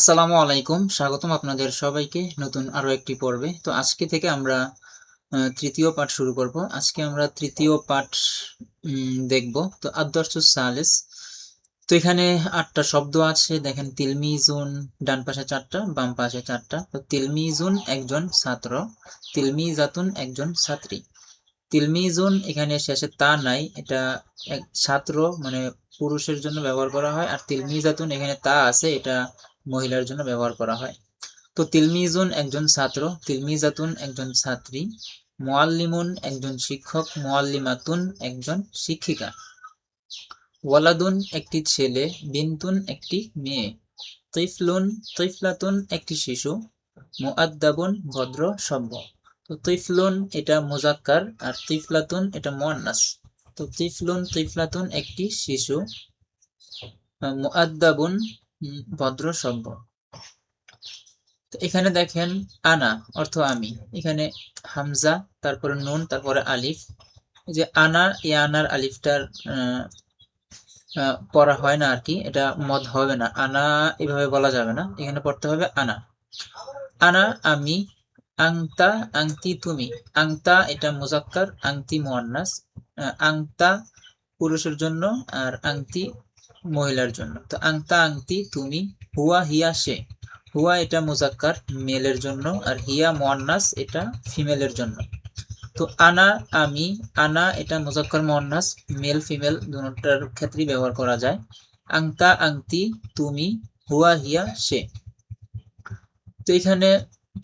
আসসালামু আলাইকুম, স্বাগতম আপনাদের সবাইকে নতুন আরো একটি পর্বে। তো আজকে থেকে আমরা তৃতীয় পাঠ শুরু করব। আজকে আমরা তৃতীয় পাঠ দেখব। তো আদ-দারসুস সালিস। তো এখানে 8টা শব্দ আছে। দেখেন, তিলমিজুন ডান পাশে 4টা, বাম পাশে 4টা। তো তিলমিজুন একজন ছাত্র, তিলমিজাতুন একজন ছাত্রী। তিলমিজুন এখানে শেষে তা নাই, এটা এক ছাত্র মানে পুরুষের জন্য ব্যবহার করা হয়। আর তিলমিজাতুন এখানে তা আছে, এটা মহিলার জন্য ব্যবহার করা হয়। তো তিলমিজুন একজন ছাত্র, তিলমিজাতুন একজন ছাত্রী, মুআল্লিমুন একজন শিক্ষক, মুআল্লিমাতুন একজন শিক্ষিকা, ওয়ালাদুন একটি ছেলে, বিনতুন একটি মেয়ে, তিফলুন তিফলাতুন একটি শিশু, মুআদ্দাবুন ভদ্র সভ্য। তো তিফলুন এটা মুজাক্কার আর তিফলাতুন এটা মুয়ান্নাস। তো তিফলুন তিফলাতুন একটি শিশু, মুআদ্দাবুন ভদ্র সভ্য। তো এখানে দেখেন, আনা অর্থ আমি, এখানে হামজা, তারপরে নুন, তারপরে আলিফ। এই যে আনা, এই আনার আলিফটার পড়া হয় না আর কি, এটা মদ হবে না, আনা এভাবে বলা যাবে না, এখানে পড়তে হবে আনা। আনা আমি, আংতা আংতি তুমি, আংতা এটা মুজাক্কার, আংতি মুয়ান্নাস। আংতা পুরুষের জন্য আর আংতি মহিলার জন্য। তো আংতা আংতি তুমি, হুয়া হিয়া সে, হুয়া এটা মুজাক্কার মেলের জন্য, আর হিয়া মুয়ান্নাস এটা ফিমেলের জন্য। তো আনা আমি, আনা এটা মুজাক্কার মুয়ান্নাস, মেল ফিমেল দুটোটার ক্ষেত্রেই ব্যবহার করা যায়। আংতা আংতি তুমি, হুয়া হিয়া সে। তো এখানে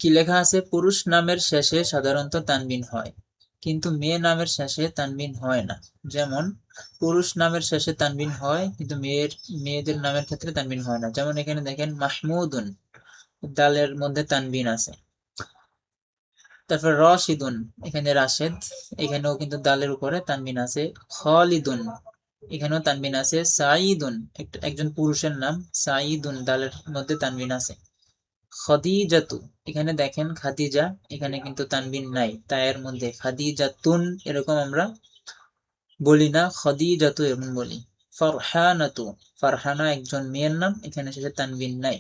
কি লেখা আছে, পুরুষ নামের শেষে সাধারণত তানবিন হয়, কিন্তু মেয়ে নামের শেষে তানবিন হয় না। যেমন পুরুষ নামের শেষে তানবিন হয়, কিন্তু মেয়েদের নামের ক্ষেত্রে তানবিন হয় না। যেমন এখানে দেখেন, মাহমুদুন, দালের মধ্যে তানবিন আছে। তারপর রশিদুন, এখানে রাশেদ, এখানেও কিন্তু দালের উপরে তানবিন আছে। খালিদুন, এখানেও তানবিন আছে। সাঈদুন একজন পুরুষের নাম, সাঈদুন দালের মধ্যে তানবিন আছে। খদিজাতু, এখানে দেখেন খাদিজা, এখানে কিন্তু তানবিন নাই, তায়ের মধ্যে খাদিজাতুন এরকম আমরা বলি না, খদিজাতু এমন বলি। ফারহানাতু, ফারহানা একজন মেয়ের নাম, এখানে শেষে তানবিন নাই।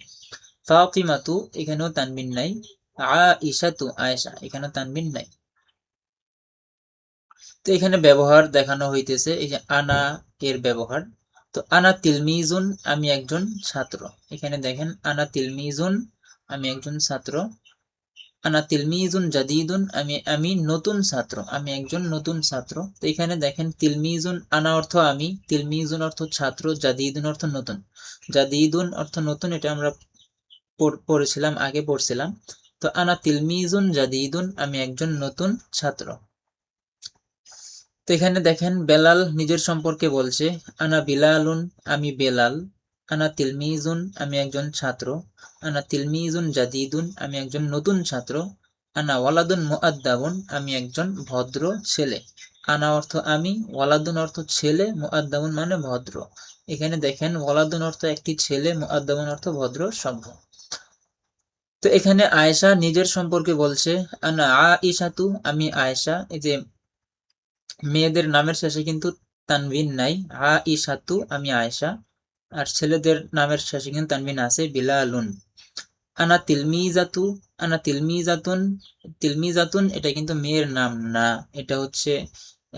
ফাতিমাতু, এখানেও তানবিন নাই। আয়েশাতু, আয়েশা, এখানেও তানবিন নাই। তো এখানে ব্যবহার দেখানো হইতেছে, এই যে আনা এর ব্যবহার। তো আনা তিলমিজুন, আমি একজন ছাত্র। এখানে দেখেন, আনা তিলমিজুন, আমি একজন ছাত্র। আনা তিলমিজুন জাদিদুন, আমি নতুন ছাত্র, আমি একজন নতুন ছাত্র। তো এখানে দেখেন, তিলমিজুন আনা অর্থ আমি, তিলমিজুন অর্থ ছাত্র, জাদিদুন অর্থ নতুন। জাদিদুন অর্থ নতুন, এটা আমরা পড়েছিলাম, আগে পড়ছিলাম। তো আনা তিলমিজুন জাদিদুন, আমি একজন নতুন ছাত্র। তো এখানে দেখেন, বেলাল নিজের সম্পর্কে বলছে, আনা বিলালুন, আমি বেলাল। আনা তিলমিজুন, আমি একজন ছাত্র। আনা তিলমিজুন জাদিদুন, আমি একজন নতুন ছাত্র। আনা ওয়ালাদুন মুআদ্দাবুন, আমি একজন ভদ্র ছেলে। আনা অর্থ আমি, ওয়ালাদুন অর্থ ছেলে, মুআদ্দাবুন মানে ভদ্র। এখানে দেখেন, ওয়ালাদুন অর্থ একটি ছেলে, মুআদ্দাবুন অর্থ ভদ্র সভ্য। তো এখানে আয়েশা নিজের সম্পর্কে বলছে, আনা আইশাতু, আমি আয়েশা। এই যে মেয়েদের নামের শেষে কিন্তু তানবিন নাই, আইশাতু আমি আয়েশা। আর ছেলেদের নামের শেষে কিন্তু তানবিন আছে, বিলালুন। আনা তিলমিজাতু, আনা তিলমিজাতুন, তিলমিজাতুন এটা কিন্তু মেয়ের নাম না, এটা হচ্ছে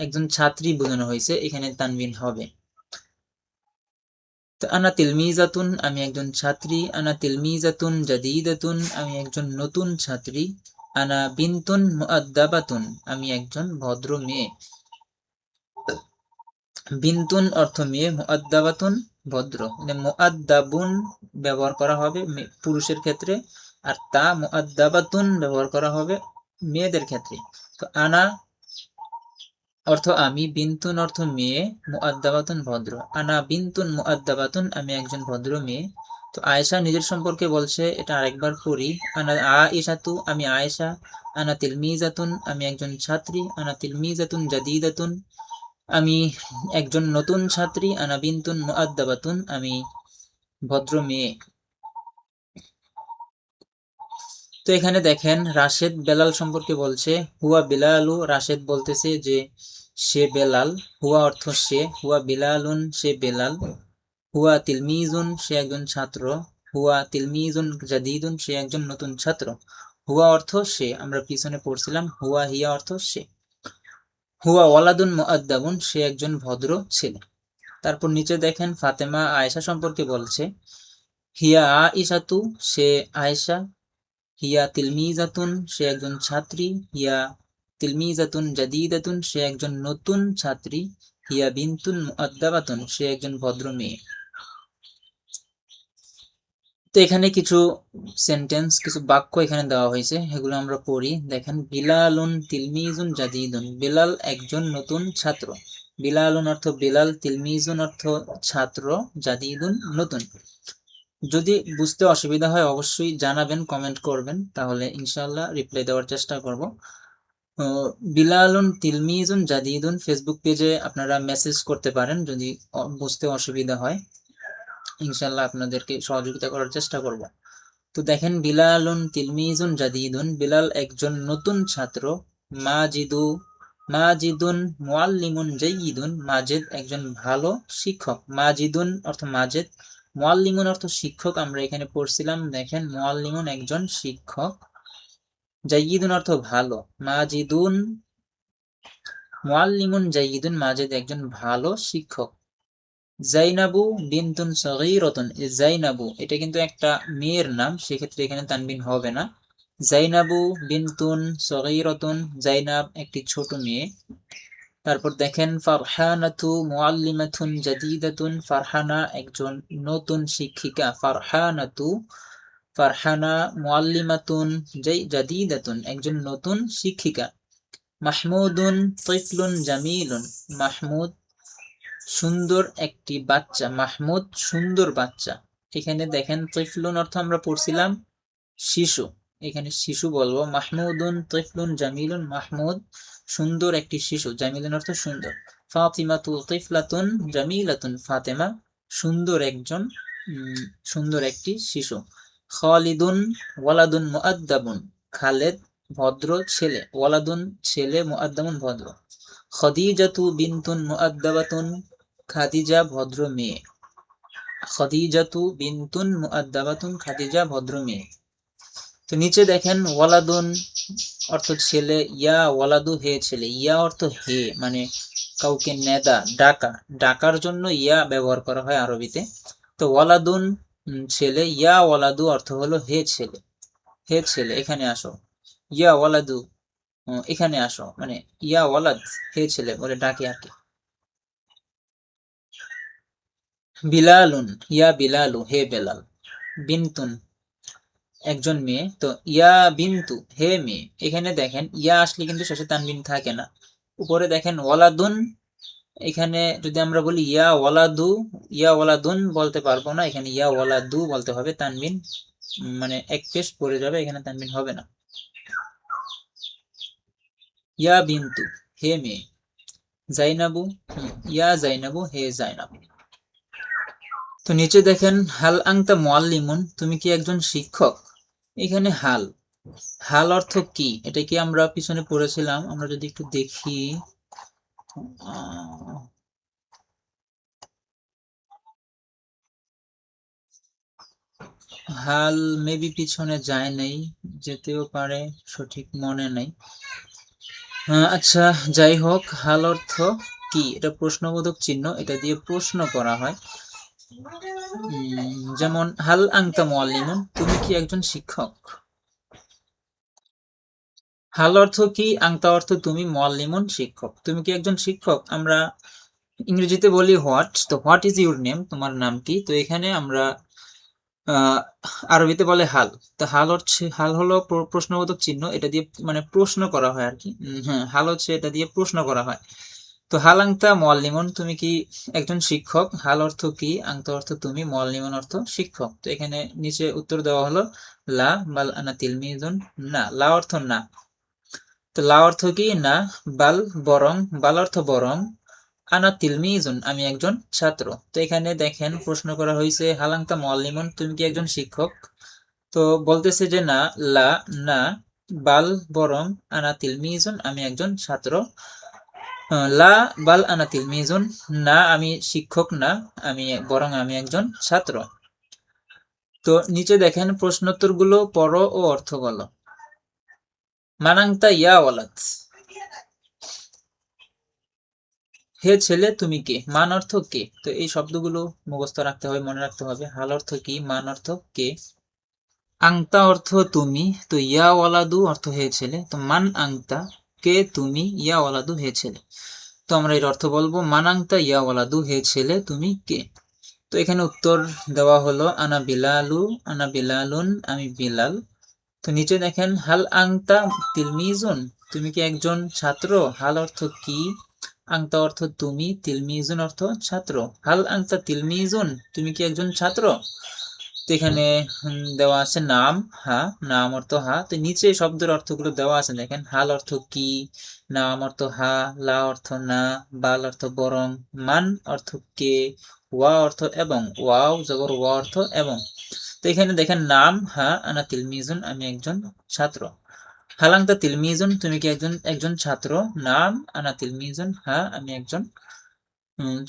একজন ছাত্রী বোঝানো হয়েছে, এখানে তানবিন হবে। তো আনা তিলমিজাতুন, আমি একজন ছাত্রী। আনা তিলমিজাতুন জাদিদাতুন, আমি একজন নতুন ছাত্রী। আনা বিনতুন মুআদ্দাবাতুন, আমি একজন ভদ্র মেয়ে। বিনতুন অর্থ মেয়ে, মুআদ্দাবাতুন ভদ্র। মানে মুআদ্দাবুন ব্যবহার করা হবে পুরুষের ক্ষেত্রে, আর তা মুআদ্দাবাতুন ব্যবহার করা হবে মেয়েদের ক্ষেত্রে। তো আনা অর্থ আমি, বিনতুন অর্থ মেয়ে, মুআদ্দাবাতুন ভদ্র। আনা বিনতুন মুআদ্দাবাতুন, আমি একজন ভদ্র মেয়ে। তো আয়েশা নিজের সম্পর্কে বলছে, এটা আরেকবার পড়ি। আনা আয়েশাতু, আমি আয়েশা। আনা তিলমিজাতুন, আমি একজন ছাত্রী। আনা তিলমিজাতুন জাদিদাতুন, আমি একজন নতুন ছাত্রী। আনা বিনতুন মুআদ্দাবাতুন, আমি ভদ্র মেয়ে। তো এখানে দেখেন, রাশেদ বেলাল সম্পর্কে বলছে, হুয়া বিলালু, রাশেদ বলতেছে যে সে বেলাল। হুয়া অর্থ সে, হুয়া বিলালুন সে বেলাল। হুয়া তিলমিজুন, সে একজন ছাত্র। হুয়া তিলমিজুন জাদিদুন, সে একজন নতুন ছাত্র। হুয়া অর্থ সে, আমরা পিছনে পড়ছিলাম হুয়া হিয়া অর্থ সে। হুয়া ওয়ালাদুন মুআদ্দাবুন, সে একজন ভদ্র ছেলে। তারপর নিচে দেখেন ফাতেমা আয়েশা সম্পর্কে বলছে, হিয়া আইসাতু, সে আয়েশা। হিয়া তিলমিজাতুন, সে একজন ছাত্রী। হিয়া তিলমিজাতুন জাদিদাতুন, সে একজন নতুন ছাত্রী। হিয়া বিনতুন মুআদ্দাবাতুন, সে একজন ভদ্র মেয়ে। তো এখানে কিছু সেন্টেন্স, কিছু বাক্য এখানে দেওয়া হয়েছে, এগুলো আমরা পড়ি। দেখেন, বিলালুন তিলমিজুন জাদিদুন, বিলাল একজন নতুন ছাত্র। বিলালুন অর্থ বিলাল, তিলমিজুন অর্থ ছাত্র, জাদিদুন নতুন। যদি বুঝতে অসুবিধা হয় অবশ্যই জানাবেন, কমেন্ট করবেন, তাহলে ইনশাআল্লাহ রিপ্লাই দেওয়ার চেষ্টা করব। বিলালুন তিলমিজুন জাদিদুন ফেসবুক পেজে আপনারা মেসেজ করতে পারেন যদি বুঝতে অসুবিধা হয়, ইনশাআল্লাহ আপনাদেরকে সহযোগিতা করার চেষ্টা করব। তো দেখেন, বিলালুন তিলমিজুন জাদিদুন, বিলাল একজন নতুন ছাত্র। মাজিদু মাজিদুন মুআল্লিমুন জাইয়িদুন, মাজেদ একজন ভালো শিক্ষক। মাজিদুন অর্থ মাজেদ, মুআল্লিমুন অর্থ শিক্ষক, আমরা এখানে পড়ছিলাম। দেখেন, মুআল্লিমুন একজন শিক্ষক, জাইয়িদুন অর্থ ভালো। মাজিদুন মুআল্লিমুন জাইয়িদুন, মাজেদ একজন ভালো শিক্ষক। জাইনাবু বিনতুন সগীরাতুন, জাইনাবু এটা কিন্তু একটা মেয়ের নাম, সেক্ষেত্রে এখানে তানবিন হবে না। জাইনাবু বিনতুন সগীরাতুন, জাইনাব একটি ছোট মেয়ে। তারপর দেখেন, ফারহানাতু মুআল্লিমাতুন জাদিদাতুন, ফারহানা একজন নতুন শিক্ষিকা। ফারহানা মুআল্লিমাতুন জাদিদাতুন, একজন নতুন শিক্ষিকা। মাহমুদুন তিফলুন জামিলুন, মাহমুদ সুন্দর একটি বাচ্চা। মাহমুদ সুন্দর বাচ্চা। এখানে দেখেন, তিফলুন অর্থ আমরা পড়ছিলাম শিশু, এখানে শিশু বলবো। মাহমুদুন তিফলুন জামিলুন, মাহমুদ সুন্দর একটি শিশু, জামিলুন অর্থ সুন্দর। ফাতিমাতু তিফলাতুন জামিলাতুন, ফাতেমা সুন্দর একটি শিশু। খালিদুন ওয়ালাদুন মুআদ্দাবুন, খালেদ ভদ্র ছেলে। ওয়ালাদুন ছেলে, মুআদ্দাবুন ভদ্র। খদিজাতু বিনতুন মুআদ্দাবাতুন, খাদিজা ভদ্র মেয়ে। খদিজাতু বিনতুন মুআদ্দাবাতুন, খাদিজা ভদ্র মেয়ে। তো নিচে দেখেন, ওয়ালাদুন অর্থ ছেলে, ইয়া ওয়ালাদু হে ছেলে। ইয়া অর্থ হে, মানে কাউকে নেদা, ডাকা, ডাকার জন্য ইয়া ব্যবহার করা হয় আরবিতে। তো ওয়ালাদুন ছেলে, ইয়া ওয়ালাদু অর্থ হলো হে ছেলে। হে ছেলে এখানে আসো, ইয়া ওয়ালাদু এখানে আসো, মানে ইয়া ওয়ালাদ হে ছেলে বলে ডাকে আর কি। বিলালুন ইয়া বিলালু হে বেলাল। বিনতুন একজন মেয়ে, তো ইয়া বিন্তু হে মেয়ে। এখানে দেখেন, ইয়া আসলে কিন্তু শেষে তানবিন থাকে না। উপরে দেখেন ওয়ালাদুন, এখানে যদি আমরা বলি ইয়া ওয়ালাদু, ইয়া ওয়ালাদুন বলতে পারবো না, এখানে ইয়া ওয়ালাদু বলতে হবে, তানবিন মানে এক পেশ পড়ে যাবে, এখানে তানবিন হবে না। ইয়া বিন্তু হে মেয়ে। জাইনাবু ইয়া জাইনাবু হে জাইনাবু। তো নিচে দেখেন, হাল আংতা মুআল্লিমুন, তুমি কি একজন শিক্ষক। এখানে হাল, হাল অর্থ কি, এটা কি আমরা পিছনে পড়েছিলাম, আমরা যদি একটু দেখি। হাল মেবি পিছনে যায় নাই, যেতেও পারে, সঠিক মনে নাই। আচ্ছা, যাই হোক, হাল অর্থ কি, এটা প্রশ্নবোধক চিহ্ন, এটা দিয়ে প্রশ্ন করা হয়। যেমন হাল আংতা মুআল্লিমুন, তুমি কি একজন শিক্ষক। হাল অর্থ কি, আংতা অর্থ তুমি, মুআল্লিমুন শিক্ষক। তুমি কি একজন শিক্ষক, আমরা ইংরেজিতে বলি হোয়াট। তো হোয়াট ইজ ইউর নেম, তোমার নাম কি। তো এখানে আমরা আরবিতে বলে হাল। তো হাল হচ্ছে, হাল হলো প্রশ্নবোধক চিহ্ন, এটা দিয়ে মানে প্রশ্ন করা হয় আর কি। হ্যাঁ, হাল হচ্ছে এটা দিয়ে প্রশ্ন করা হয়। তো হাল আংতা মুআল্লিমুন, তুমি কি একজন শিক্ষক। হাল অর্থ কি, আংতা অর্থ তুমি, মুআল্লিমুন অর্থ শিক্ষক। তো এখানে নিচে উত্তর দেওয়া হলো লা বাল আনা তিলমিজুন, না। লা অর্থ না, তো লা অর্থ কি না, বাল বরং, বাল অর্থ বরং, আনা তিলমিজুন আমি একজন ছাত্র। তো এখানে দেখেন, প্রশ্ন করা হয়েছে হালাংতা মুআল্লিমুন, তুমি কি একজন শিক্ষক। তো বলতেছে যে না, লা না, বাল বরং, আনা তিলমিজুন আমি একজন ছাত্র। লা বাল আনা তিলমিজুন, না আমি শিক্ষক না, আমি বরং আমি একজন ছাত্র। তো নিচে দেখেন প্রশ্নোত্তরগুলো পড়ো ও অর্থ বলো। মানাংতা ইয়া ওয়ালাদ, হে ছেলে তুমি কে। মান অর্থ কে, তো এই শব্দগুলো মুখস্থ রাখতে হবে, মনে রাখতে হবে। হাল অর্থ কি, মান অর্থ কে, আংতা অর্থ তুমি, তো ইয়া ওয়ালাদু অর্থ হে ছেলে, তো মান আংতা কে তুমি, ইয়া ওয়ালাদু হে ছেলে। তো আমরা এর অর্থ বলবো মান আংতা ইয়া ওয়ালাদু, হে ছেলে তুমি কে। তো এখানে উত্তর দেওয়া হলো আনা বিলালু, আনা বিলালুন, আমি বিলাল। তো নিচে দেখেন হাল আংতা তিলমিজুন, তুমি কি একজন ছাত্র। হাল অর্থ কি, আংতা অর্থ তুমি, তিলমিজুন অর্থ ছাত্র। হাল আংতা তিলমিজুন, তুমি কি একজন ছাত্র। তো এখানে দেওয়া আছে নাম হা, নাম অর্থ হা। তো নিচে শব্দের অর্থগুলো দেওয়া আছে দেখেন। হাল অর্থ কি, নাম অর্থ হা, লা অর্থ না, বাল অর্থ বরং, মান অর্থ কে, ওয়া অর্থ এবং, ওয়াও জবর ওয়া অর্থ এবং। তো এখানে দেখেন নাম হা, আনা তিলমিজুন, আমি একজন ছাত্র। হালাংতা তিলমিজুন, তুমি কি একজন একজন ছাত্র। নাম আনা তিলমিজুন, হা আমি একজন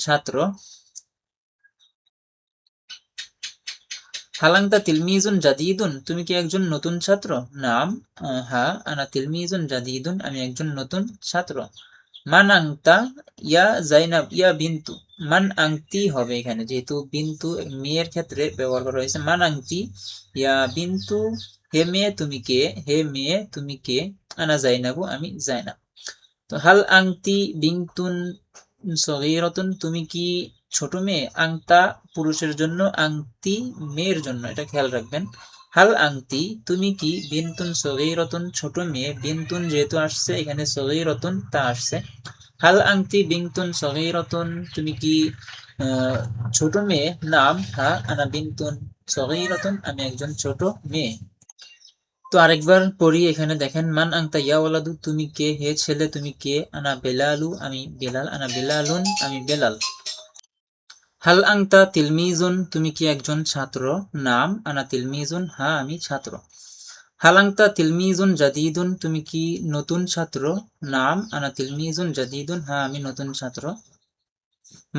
ছাত্র। হালাংতা তিলমিজুন জাদিদুন, তুমি কি একজন নতুন ছাত্র। নাম হা আনা তিলমিজুন জাদিদুন, আমি একজন নতুন ছাত্র। মান আংতা ইয়া জাইনাব ইয়া বিন্তু, মান আংতি হবে এখানে, যেহেতু বিন্তু মেয়ের ক্ষেত্রে ব্যবহার করা হয়েছে। মান আংতি ইয়া বিন্তু, হে মেয়ে তুমি কে, হে মেয়ে তুমি কে। আনা জাইনাবু, আমি জাইনাব। তো হাল আংতি বিংতুন সগীরাতুন, তুমি কি ছোট মেয়ে। আংতা পুরুষের জন্য, আংতি মেয়ের জন্য, এটা খেয়াল রাখবেন। হাল আংতি তুমি কি, বিনতুন সগীরাতুন ছোট মেয়ে, বিনতুন যেহেতু আসছে এখানে সগীরাতুন তা আসছে। হাল আংতি বিনতুন সগীরাতুন, তুমি কি ছোট মেয়ে। নাম হা আনা বিনতুন সগীরাতুন, আমি একজন ছোট মেয়ে। তো আরেকবার পড়ি, এখানে দেখেন মান আংতা ইয়া ওয়ালাদু, তুমি কে, হে ছেলে তুমি কে। আনা বেলালু, আমি বেলাল, আনা বেলালুন, আমি বেলাল। হাল আংতা তিলমিজুন, তুমি কি একজন ছাত্র। নাম আনা তিলমিজুন, হ্যাঁ আমি ছাত্র। হাল আংতা তিলমিজুন জাদিদুন, তুমি কি নতুন ছাত্র। নাম আনা তিলমিজুন জাদিদুন, হ্যাঁ আমি নতুন ছাত্র।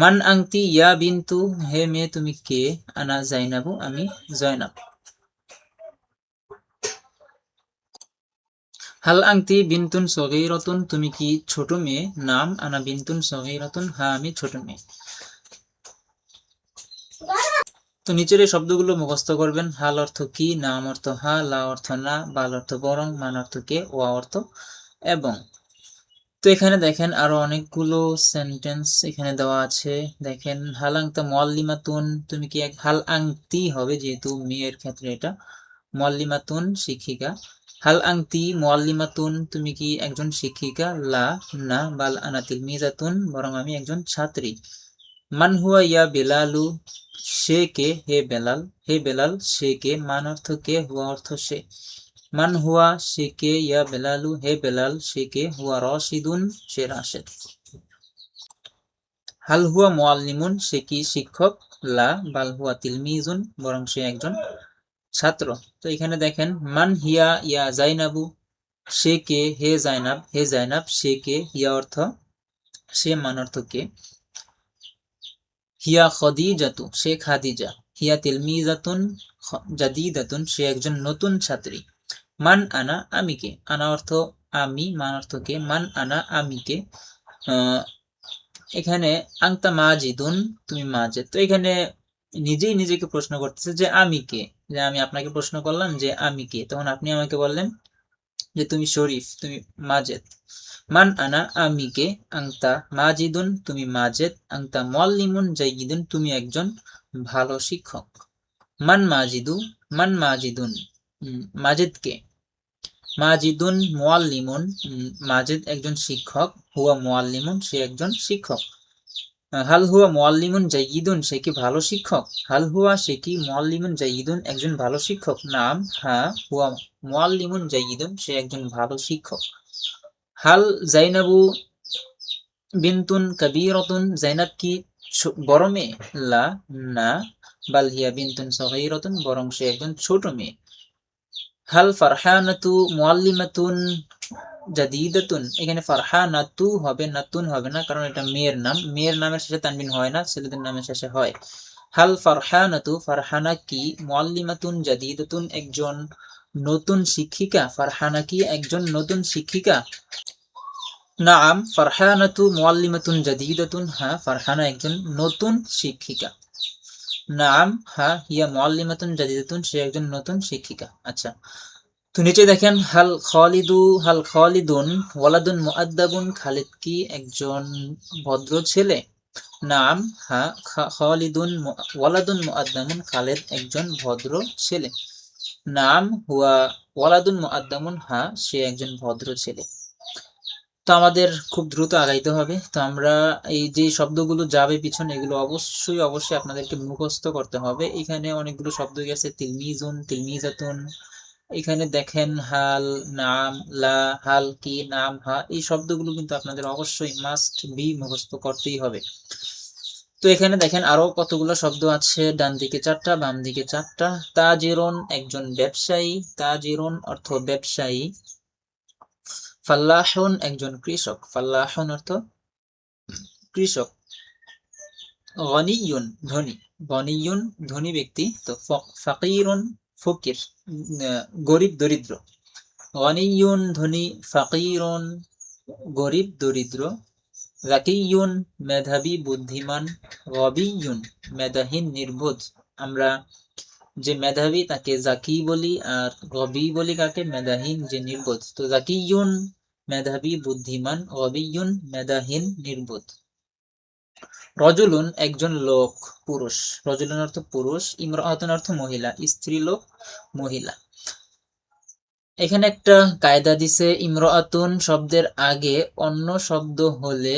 মান আংতি ইয়া বিন্তু, হে মেয়ে তুমি কে। আনা জাইনাবু, আমি জয়নাব। হাল আংতি বিনতুন সগীরাতুন, তুমি কি ছোট মেয়ে। নাম আনা বিনতুন সগীরাতুন, হ্যাঁ আমি ছোট মেয়ে। তো নিচের এই শব্দগুলো মুখস্থ করবেন। হাল অর্থ কি, নাম অর্থ হা, লা অর্থ না, বাল অর্থ বরং, মান অর্থ কে, ওয়া অর্থ এবং। তো এখানে দেখেন আরো অনেকগুলো সেন্টেন্স এখানে দেওয়া আছে। দেখেন হাল আংতা মুআল্লিমাতুন, তুমি কি এক, হাল আংতি হবে যেহেতু মেয়ের ক্ষেত্রে এটা, মুআল্লিমাতুন শিক্ষিকা। হাল আংতি মুআল্লিমাতুন, তুমি কি একজন শিক্ষিকা। লা না, বাল আনা তিলমিজাতুন, বরং আমি একজন ছাত্রী। মান হুয়া ইয়া বেলালু, সে কে, হে বেলাল, হে বেলাল সে কে। মান অর্থ কে, হুয়া অর্থ সে। মান হুয়া সে কে, ইয়া বেলালু হে বেলাল সে কে। হুয়া রশিদুন, সে রাশেদ। হাল হুয়া মুআল্লিমুন, সে কি শিক্ষক। লা বাল হুয়া তিলমিজুন, বরং সে একজন ছাত্র। তো এখানে দেখেন মান হিয়া ইয়া জাইনাবু, সে কে, হে জাইনাব, হে জাইনাব সে কে। ইয়া অর্থ সে, মান অর্থ কে। হিয়া খদিজাতু, সে খাদিজা। হিয়া তিলমিজাতুন জাদিদাতুন, সে একজন নতুন ছাত্রী। মান আনা, আমি কে। আনা অর্থ আমি, মান অর্থ কে। মান আনা, আমি কে। এখানে আংতা মাজিদুন, তুমি মাজেদ। তো এখানে নিজেই নিজেকে প্রশ্ন করতেছে যে আমি কে। যে আমি আপনাকে প্রশ্ন করলাম যে আমি কে, তখন আপনি আমাকে বললেন যে তুমি শরীফ, তুমি মাজেদ। মান আনা, আমি কে। আংতা মাজিদুন, তুমি মাজেদ। আংতা মুআল্লিমুন জাইয়িদুন, তুমি একজন ভালো শিক্ষক। মান মাজিদু, মান মাজিদুন, মাজেদ কে। মাজিদুন মুআল্লিমুন, মাজেদ একজন শিক্ষক। হুয়া মুআল্লিমুন, সে একজন শিক্ষক। হাল হুয়া মুআল্লিমুন জাইয়িদুন, সে কি ভালো শিক্ষক। হাল হুয়া সে কি, মুআল্লিমুন জাইয়িদুন একজন ভালো শিক্ষক। নাম হ্যাঁ, হুয়া মুআল্লিমুন জাইয়িদুন, সে একজন ভালো শিক্ষক। হাল জাইনাবু বিনতুন কাবীরাতুন, জাইনাব কি বড় মেয়ে। লা না, বাল হিয়া বিনতুন সগীরাতুন, বরং সে একজন ছোট মেয়ে। হাল ফারহানাতু মুআল্লিমাতুন জাদিদাতুন, এখানে ফারহানাতু হবে, নাতুন হবে না, কারণ এটা মেয়ের নাম। মেয়ের নামের শেষে তানবিন হয় না, ছেলেদের নামের শেষে হয়। হাল ফারহানাতু, ফারহানা কি, মুআল্লিমাতুন জাদীদাতুন একজন নতুন শিক্ষিকা, ফারহানা কি একজন নতুন শিক্ষিকা। নাআম ফারহানাতু মুআল্লিমাতুন জাদীদাতুন, হ্যাঁ ফারহানা একজন নতুন শিক্ষিকা। নাআম হ্যাঁ, হিয়া মুআল্লিমাতুন জাদীদাতুন সে একজন নতুন শিক্ষিকা। আচ্ছা, তো নিচে দেখেন হাল খালিদুন ওয়ালাদুন মুআদ্দাবুন, খালিদ কি একজন ভদ্র ছেলে। নাম হ্যাঁ, ওয়ালাদুন মুআদ্দাবুন খালিদ একজন ভদ্র ছেলে। নাম হুয়া ওয়ালাদুন মুআদ্দাবুন, হ্যাঁ সে একজন ভদ্র ছেলে। তো আমাদের খুব দ্রুত আগাইতে হবে। তো আমরা এই যে শব্দগুলো যাবে পিছনে এগুলো অবশ্যই অবশ্যই আপনাদেরকে মুখস্থ করতে হবে। এখানে অনেকগুলো শব্দ গেছে, তিলমিজুন, তিলমিজাতুন। এখানে দেখেন হাল, নাম, লা, হাল কি, নাম, হা, এই শব্দগুলো কিন্তু আপনাদের অবশ্যই মাস্ট বি মুখস্থ করতেই হবে। তো এখানে দেখেন আরো কতগুলো শব্দ আছে, ডান দিকে 4টা, বাম দিকে 4টা। তাজিরুন একজন ব্যবসায়ী, তাজিরুন অর্থ ব্যবসায়ী। ফাল্লাহুন একজন কৃষক, ফাল্লাহুন অর্থ কৃষক। গনিয়ুন ধনী, গনিয়ুন ধনী ব্যক্তি। তো ফাকিরুন ফকির, গরিব দরিদ্র। গনিয়ুন ধনী, ফাকিরুন গরিব দরিদ্র। যাকিয়ুন মেধাবী বুদ্ধিমান, গবিয়ুন মেধাহীন নির্বোধ। আমরা যে মেধাবী তাকে জাকি বলি, আর গবি বলি কাকে, মেধাহীন যে নির্বোধ। তো জাকিয়ুন মেধাবী বুদ্ধিমান, গবিয়ুন মেধাহীন নির্বোধ। রজুলুন একজন লোক, পুরুষ। রজুলুন অর্থ পুরুষ, ইমরাআতুন অর্থ মহিলা, স্ত্রী লোক, মহিলা। এখানে একটা কায়দা দিছে, ইমরাআতুন শব্দের আগে অন্য শব্দ হলে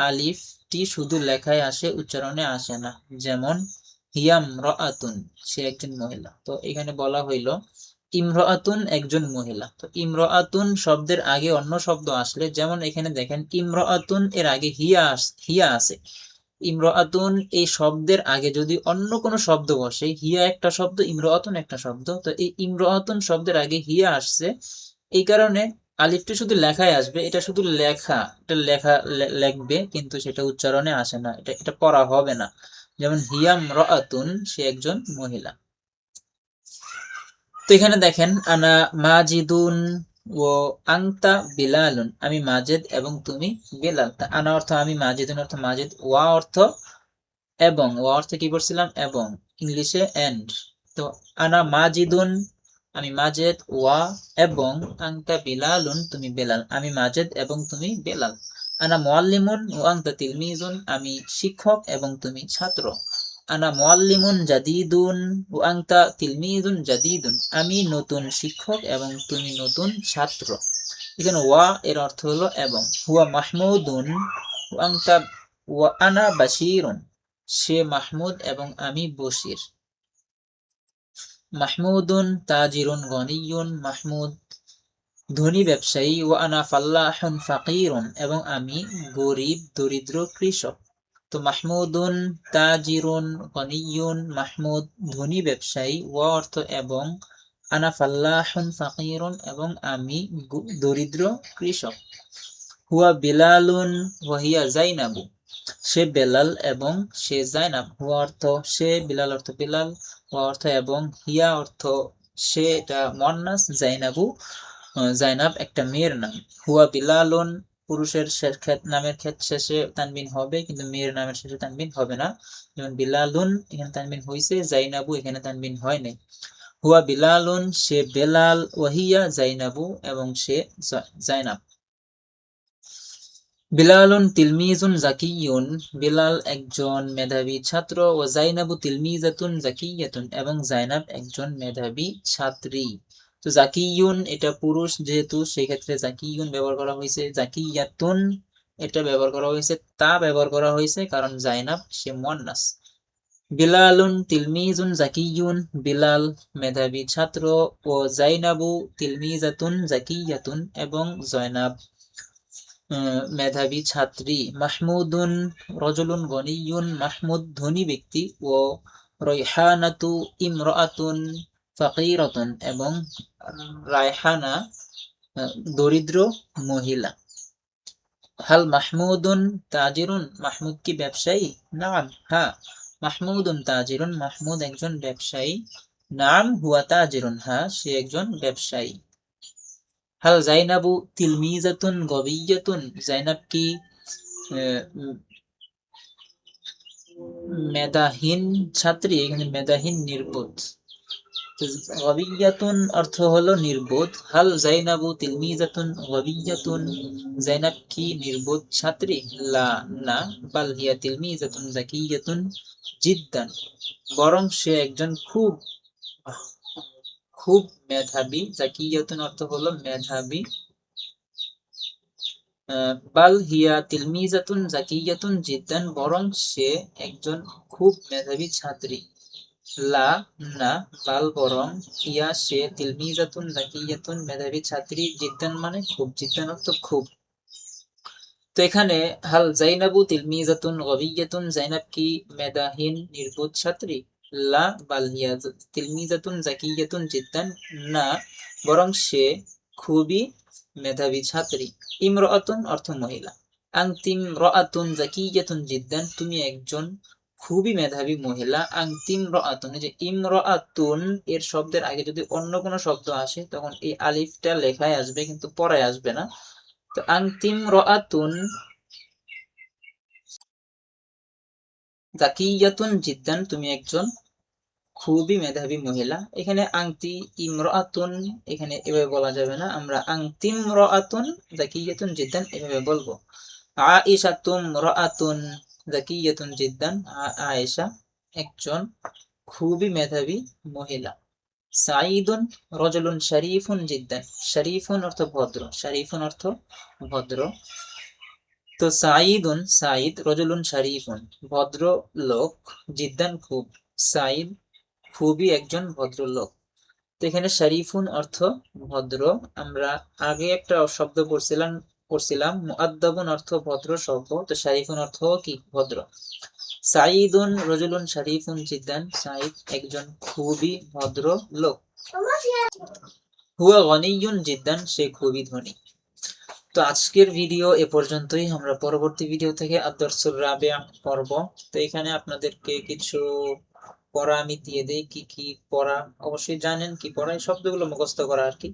আলিফটি শুধু লেখায় আসে, উচ্চারণে আসে না। যেমন হিয়ামরাআতুন সে একজন মহিলা। তো এখানে বলা হইল ইমরাআতুন একজন মহিলা। তো ইমরাআতুন শব্দের আগে অন্য শব্দ আসলে, যেমন এখানে দেখেন ইমরাআতুন এর আগে হিয়া আছে। ইমরাআতুন এই শব্দের আগে যদি অন্য কোনো শব্দ বসে, হিয়া একটা শব্দ, ইমরাআতুন একটা শব্দ, তো এই ইমরাআতুন শব্দের আগে হিয়া আসছে, এই কারণে আলিফটি শুধু লেখায় আসবে। এটা শুধু লেখা লিখবে, কিন্তু সেটা উচ্চারণে আসে না, এটা এটা পড়া হবে না। যেমন হিয়ামরাআতুন সে একজন মহিলা। তো এখানে দেখেন আনা মাজিদুন ও আংতা বিলালুন, আমি মাজেদ এবং তুমি বেলাল। আনা অর্থ আমি, মাজিদুন অর্থ মাজেদ, ওয়া অর্থ এবং, ওয়া অর্থ কি করছিলাম এবং, ইংলিশে এন্ড। তো আনা মাজিদুন আমি মাজেদ, ওয়া এবং, আংতা বিলালুন তুমি বেলাল, আমি মাজেদ এবং তুমি বেলাল। আনা মুআল্লিমুন ও আংতা তিলমিজুন, আমি শিক্ষক এবং তুমি ছাত্র। আনা মুআল্লিমুন জাদিদুন ও আংতা তিলমিজুন জাদিদুন, আমি নতুন শিক্ষক এবং তুমি নতুন ছাত্র। এখানে ওয়া এর অর্থ হলো এবং। হুয়া মাহমুদুন ও আংতা ওয়া আনা বাশিরুন, সে মাহমুদ এবং আমি বশির। মাহমুদুন তাজিরুন গনিয়ুন, মাহমুদ ধনী ব্যবসায়ী। ও আনা ফাল্লাহুন ফাকিরুন, এবং আমি গরিব দরিদ্র কৃষক। তো মাহমুদুন তাজিরুন গনিয়ুন, মাহমুদ ধনী ব্যবসায়ী, ওয়া অর্থ এবং, আনা ফাল্লাহুন ফাকিরুন এবং আমি দরিদ্র কৃষক। হুয়া বিলালুন ওয়াহিয়া জাইনাবু, সে বেলাল এবং সে জাইনাব। হুয়া অর্থ সে, বিলাল অর্থ বেলাল, হুয়া অর্থ এবং, হিয়া অর্থ সে, এটা মুয়ান্নাস, জাইনাবু জাইনাব একটা মেয়ের নাম। হুয়া বিলালুন পুরুষের নামের শেষে তানবিন হবে, কিন্তু মেয়ের নামের শেষে তানবিন হবে না। যেমন বিলালুন এখানে তানবিন হয়েছে, জাইনাবু এখানে তানবিন হয় নাই। হুয়া বিলালুন সে বেলাল, ওয়াহিয়া জাইনাবু এবং সে জাইনাব। বিলালুন তিলমিজুন জাকিয়ুন, বিলাল একজন মেধাবী ছাত্র। ও জাইনাবু তিলমিজাতুন জাকিয়াতুন, এবং জাইনাব একজন মেধাবী ছাত্রী। তো জাকিয়ুন এটা পুরুষ যেহেতু, সেক্ষেত্রে জাকিয়ুন ব্যবহার করা হয়েছে। জাকিয়াতুন এটা ব্যবহার করা হয়েছে, তা ব্যবহার করা হয়েছে কারণ জাইনাব সে মুয়ান্নাস। বিলালুন তিলমিজুন জাকিয়ুন, বিলাল মেধাবী ছাত্র। ও জাইনাবু তিলমিজাতুন জাকিয়াতুন, এবং জয়নাব মেধাবী ছাত্রী। মাহমুদুন রজুলুন গনিয়ুন, মাহমুদ ধনী ব্যক্তি। ও রায়হানাতু ইমরাআতুন ফাকিরাতুন, এবং রায়হানা দরিদ্র মহিলা। হাল মাহমুদুন তাজিরুন, মাহমুদ কি ব্যবসায়ী। নাম হ্যাঁ, মাহমুদুন তাজিরুন, মাহমুদ একজন ব্যবসায়ী। নাম হুয়া তাজিরুন, হ্যাঁ সে একজন ব্যবসায়ী। হাল জাইনাবু তিলমিজাতুন গবিয়্যাতুন, জাইনাব কি মেধাহীন ছাত্রী? এখানে মেধাহীন নির্বোধ। গবিয়্যাতুন অর্থ হলো নির্বোধ। হাল জাইনাবু তিলমিজাতুন গবিয়্যাতুন, জাইনাব কি নির্বোধ ছাত্রী? লা, না। বাল হিয়া তিলমিজাতুন যাকিয়্যাতুন জিদ্দান, বরং সে একজন খুব খুব মেধাবী। যাকিয়্যাতুন অর্থ হলো মেধাবী। বাল হিয়া তিলমিজাতুন যাকিয়্যাতুন জিদ্দান, বরং সে একজন খুব মেধাবী ছাত্রী। লা, না। বাল বরং, হিয়া সে, তিলমিজাতুন যাকিয়্যাতুন মেধাবী ছাত্রী, জিদ্দান মানে খুব, জিদ্দান অর্থ খুব। তো এখানে হাল জাইনাবু তিলমিজাতুন গবিয়্যাতুন, জাইনাব কি মেধাহীন নির্বোধ ছাত্রী? লা, বাল হিয়া তিলমিজাতুন যাকিয়্যাতুন জিদ্দান, না বরং সে খুবই মেধাবী ছাত্রী। ইমরাতুন অর্থ মহিলা। আনতিম রাআতুন যাকিয়্যাতুন জিদ্দান, তুমি একজন খুবই মেধাবী মহিলা। আনতিম রাআতুন, এই যে ইমরাতুন এর শব্দের আগে যদি অন্য কোনো শব্দ আসে তখন এই আলিফটা লেখায় আসবে কিন্তু পড়ায় আসবে না। তো আনতিম রাআতুন যাকিয়াতুন জিদ্দান, তুমি একজন খুবই মেধাবী মহিলা। এখানে আংতি ইমরাতুন, এখানে এভাবে বলা যাবে না, আমরা আংতিম রাআতুন যাকিয়াতুন জিদ্দান এভাবে বলবো। আয়েশাতুম রাআতুন যাকিয়াতুন জিদ্দান, আয়েশা একজন খুবই মেধাবী মহিলা। সাঈদুন রজুলুন শরীফুন জিদ্দান, শরীফুন অর্থ ভদ্র, শরীফুন অর্থ ভদ্র। তো সাঈদুন সাঈদ, রজুলুন শরীফুন ভদ্র লোক, জিদ্দান খুব, সাঈদ খুবই একজন ভদ্র লোক। তো এখানে শরীফুন অর্থ ভদ্র। আমরা আগে একটা শব্দ পড়ছিলাম মুআদ্দাবুন অর্থ ভদ্র সভ্য, তো শরীফুন অর্থ কি? ভদ্র। সাঈদুন রজুলুন শরীফুন জিদ্দান, সাঈদ একজন খুবই ভদ্র লোক। হুয়া গনিয়ুন জিদ্দান, সে খুবই ধনী। তো আজকের ভিডিও এ পর্যন্তই। আমরা পরবর্তী ভিডিও থেকে আদ-দারসুর রাবিআ পড়ব। তো এখানে আপনাদেরকে কিছু পড়া আমি দিয়ে দেই, কি কি পড়া অবশ্যই জানেন, কি পড়া এই শব্দগুলো মুখস্থ করা আর কি।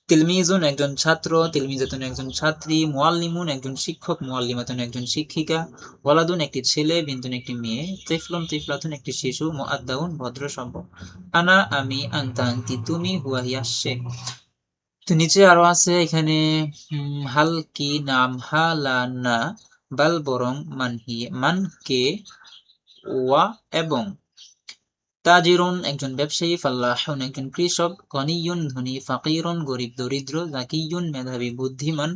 তিলমিজুন একজন ছাত্র, তিলমিজাতুন একজন ছাত্রী, মুআল্লিমুন একজন শিক্ষক, মুআল্লিমাতুন একজন শিক্ষিকা, ওয়ালাদুন একটি ছেলে, বিনতুন একটি মেয়ে, তিফলুন তিফলাতুন একটি শিশু, মুআদ্দাউন ভদ্র সভ্য। আনা আমি, আনতা আনতি তুমি, হুয়া হিয়া সে। তো নিচে আরো আছে এখানে হাল কি, নাম, হা লা না, বাল বরং, মান হি মান কে, ওয়া এবং। তাজিরুন একজন ব্যবসায়ী, ফাল্লাহুন একজন কৃষক, গনিয়ুন ধনী, ফাকিরুন গরিব দরিদ্র, যাকিয়ুন মেধাবী বুদ্ধিমান,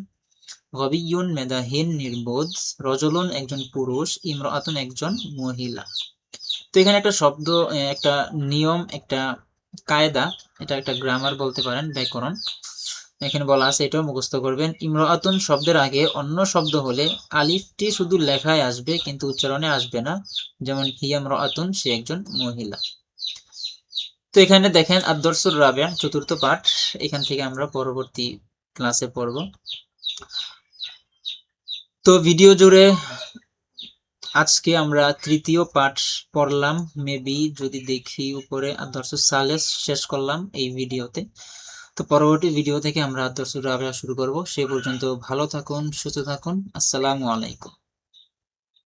গবিয়ুন মেধাহীন নির্বোধ, রজুলুন একজন পুরুষ, ইমরাতুন একজন মহিলা। তো এখানে একটা শব্দ, একটা নিয়ম, একটা কায়দা, এটা একটা গ্রামার বলতে পারেন, ব্যাকরণ। এখানে বলা আছে, এটাও মুখস্থ করবেন। ইমরাতুন শব্দের আগে অন্য শব্দ হলে আলিফটি শুধু লেখায় আসবে কিন্তু উচ্চারণে আসবে না, যেমন হিয়া ইমরাতুন, সে একজন মহিলা। তো এখানে দেখেন আদ-দারসুর রাবিআ চতুর্থ পাঠ, এখান থেকে আমরা পরবর্তী ক্লাসে পড়ব। তো ভিডিও জুড়ে আজকে আমরা তৃতীয় পাঠ পড়লাম, মেবি যদি দেখি উপরে আদ-দারসুস সালেস শেষ করলাম এই ভিডিওতে। তো পরবর্তী ভিডিও থেকে আমরা আদ-দারসুর রাবিআ শুরু করব। সে পর্যন্ত ভালো থাকুন, সুস্থ থাকুন। আসসালামু আলাইকুম।